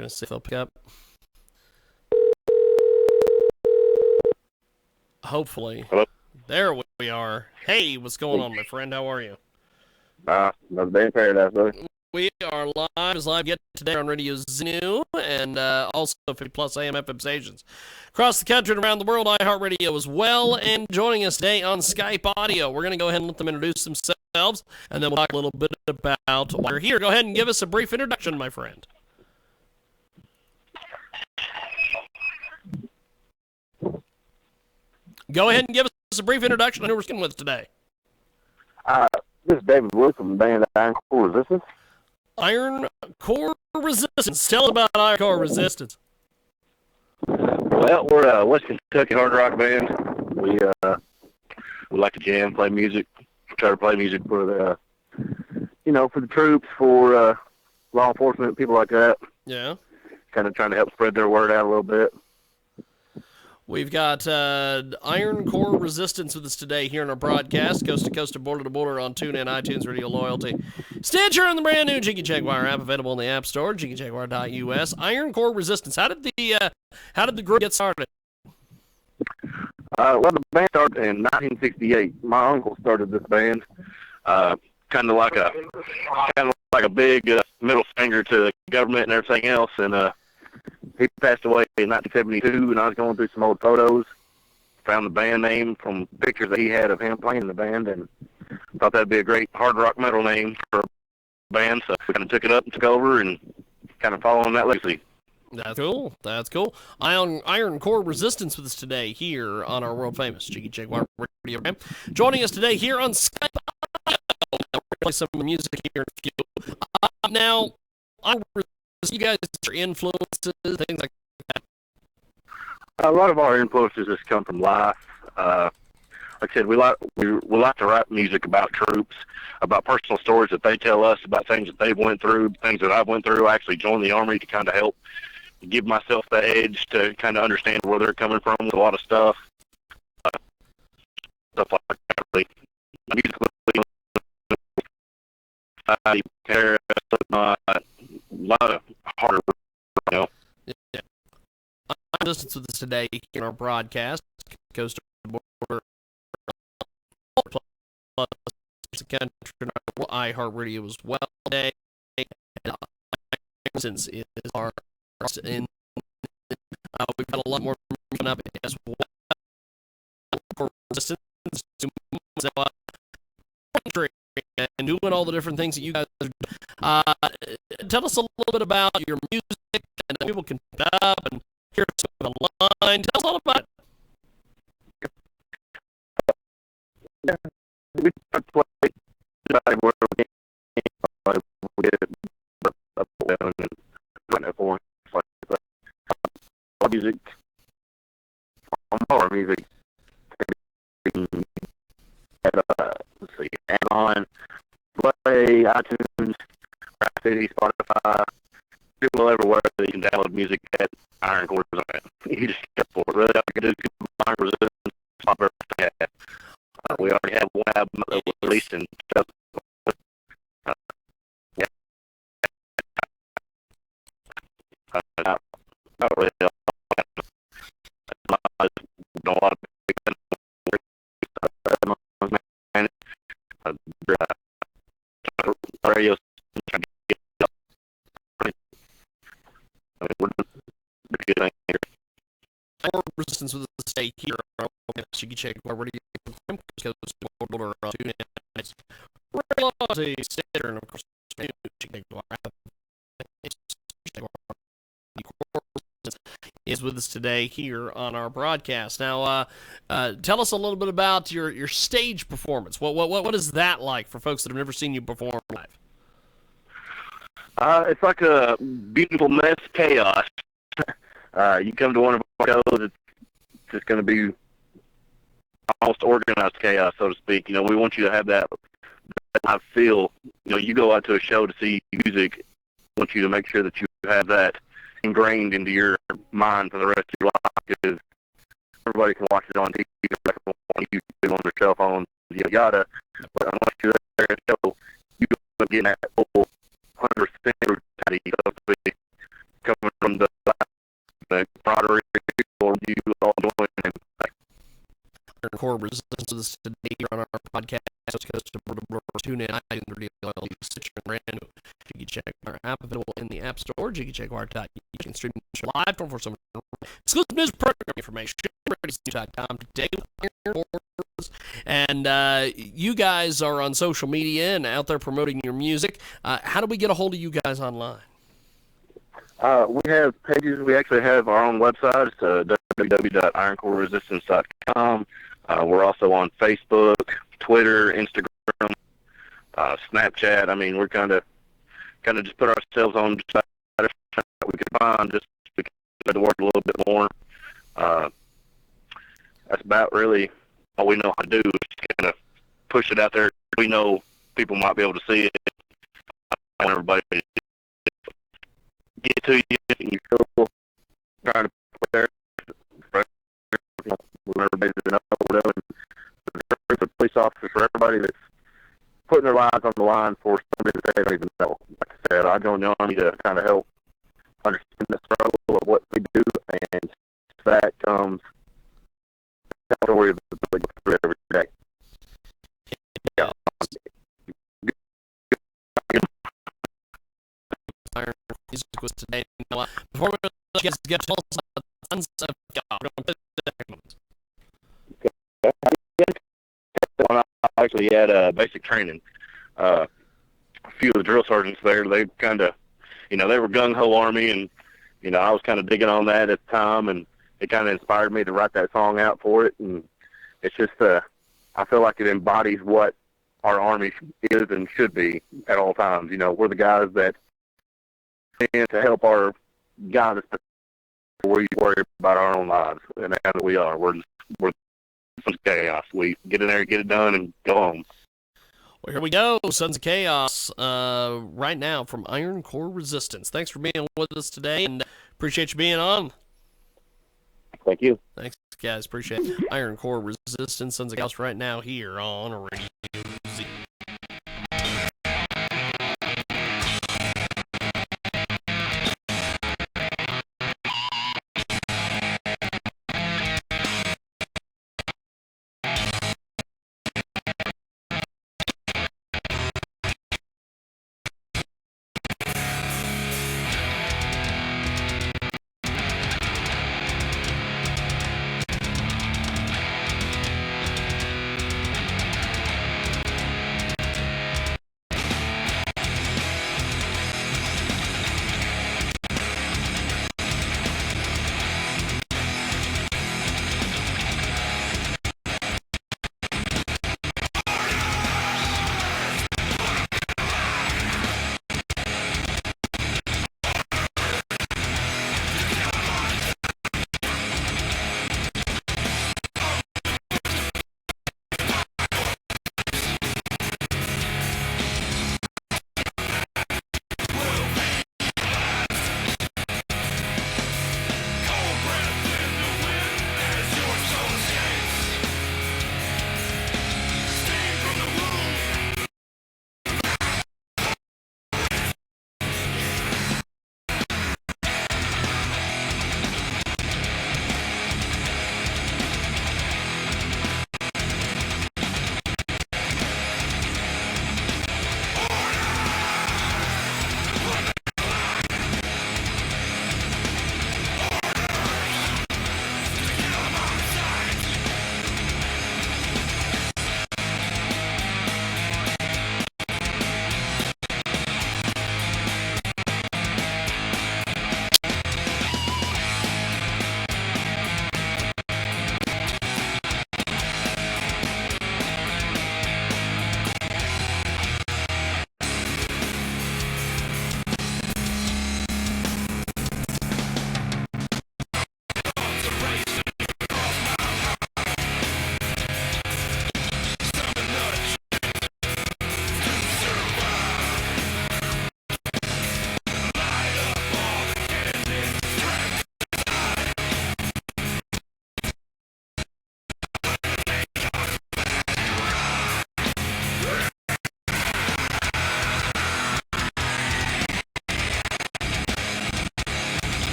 We're going to see if they'll pick up. Hopefully. Hello? There we are. Hey, what's going on, my friend? How are you? Another day in paradise, brother. We are live yet today on Radio Zenu and also 50 plus AM FM stations across the country and around the world. iHeartRadio as well. And joining us today on Skype audio, we're going to go ahead and let them introduce themselves, and then we'll talk a little bit about why you're here. Go ahead and give us a brief introduction, my friend. Go ahead and give us a brief introduction on who we're speaking with today. This is David Wood from the band Iron Core Resistance. Iron Core Resistance. Tell us about Iron Core Resistance. Well, we're a West Kentucky hard rock band. We like to jam, play music, try to play music for the, for the troops, for law enforcement, people like that. Yeah. Kind of trying to help spread their word out a little bit. We've got Iron Core Resistance with us today here in our broadcast, coast to coast and border to border on TuneIn, iTunes, Radio Loyalty, Stitcher, and the brand new Jiggy Jaguar app available in the App Store, jiggyjaguar.us. Iron Core Resistance. How did the group get started? Well, the band started in 1968. My uncle started this band, kind of like a big middle finger to the government and everything else, and he passed away in 1972, and I was going through some old photos, found the band name from pictures that he had of him playing in the band, and thought that'd be a great hard rock metal name for a band, so we kind of took it up and took over and kind of following that legacy. That's cool. That's cool. Iron Core Resistance with us today here on our world famous Jiggy Jaguar radio program. Joining us today here on Skype. We'll play some music here in a few. Now, you guys, your influences, things like that. A lot of our influences just come from life. Like I said, we like to write music about troops, about personal stories that they tell us, about things that they've went through, things that I've went through. I actually joined the Army to kind of help give myself the edge to kind of understand where they're coming from with a lot of stuff. Stuff like that, really. Musically, a lot of harder, Yeah. Distance with us today in our broadcast, coast to border, plus the country, iHeartRadio as well today. And since is our in, we've got a lot more coming up as well. Resistance, and doing all the different things that you guys are doing. Tell us a little bit about your music, and people can pick up and hear some online. Tell us all about it. Yeah, we try to play where we can. We did up and run it for our music, our music. Let's see, Amazon, Play, iTunes, Rap City, Spotify, people everywhere that you can download music at Iron Core Resistance. You just get for it. Really, all you can do is Iron Resistance. We already have one album that was released in not really a lot of radio. Resistance with the state here. You can check our radio program because we're tuning in. And of course, is with us today here on our broadcast. Now, tell us a little bit about your stage performance. What is that like for folks that have never seen you perform live? It's like a beautiful mess chaos. You come to one of our shows, it's just going to be almost organized chaos, so to speak. We want you to have that live feel. You go out to a show to see music. I want you to make sure that you have that ingrained into your mind for the rest of your life, because everybody can watch it on TV, on YouTube, on their cell phones, yada yada. But unless you're there at the show, you don't get that full 100% brutality of the coming camaraderie for you all doing. And Iron Core Resistance with us today here on our podcast. Coast to tune in, iTunes, Radio, Stitcher, and brand new Jiggy Jaguar app available in the App Store. JiggyJaguar.com. You can stream the show live 24/7. Exclusive news program information. RadioNews.com today with Iron Core. And you guys are on social media and out there promoting your music. How do we get a hold of you guys online? We have pages. We actually have our own website. It's www.ironcoreresistance.com. We're also on Facebook, Twitter, Instagram, Snapchat. I mean, we're kind of just put ourselves on just about everything that we could find, just to get the word a little bit more. That's about really all we know how to do, is kind of push it out there. We know people might be able to see it. I want everybody to get to you, and you feel trying to put there. Everybody to know whatever. The police officer, for everybody that's putting their lives on the line for somebody that they don't even know. Like I said, I joined the Army to kind of help understand the struggle of what we do, and that comes the story of the people through every day. Yeah. Iron Music was today. Before we get to Sons of God, I actually had basic training. A few of the drill sergeants there, they kind of, they were gung-ho Army, and, I was kind of digging on that at the time, and it kind of inspired me to write that song out for it. And it's just, I feel like it embodies what our Army is and should be at all times. We're the guys that stand to help our guys before we worry about our own lives, and that's what we are. We're Sons of Chaos. We get in there, get it done, and go home. Well, here we go. Sons of Chaos right now from Iron Core Resistance. Thanks for being with us today, and appreciate you being on. Thank you. Thanks, guys. Appreciate it. Iron Core Resistance, Sons of Chaos right now here on Radio.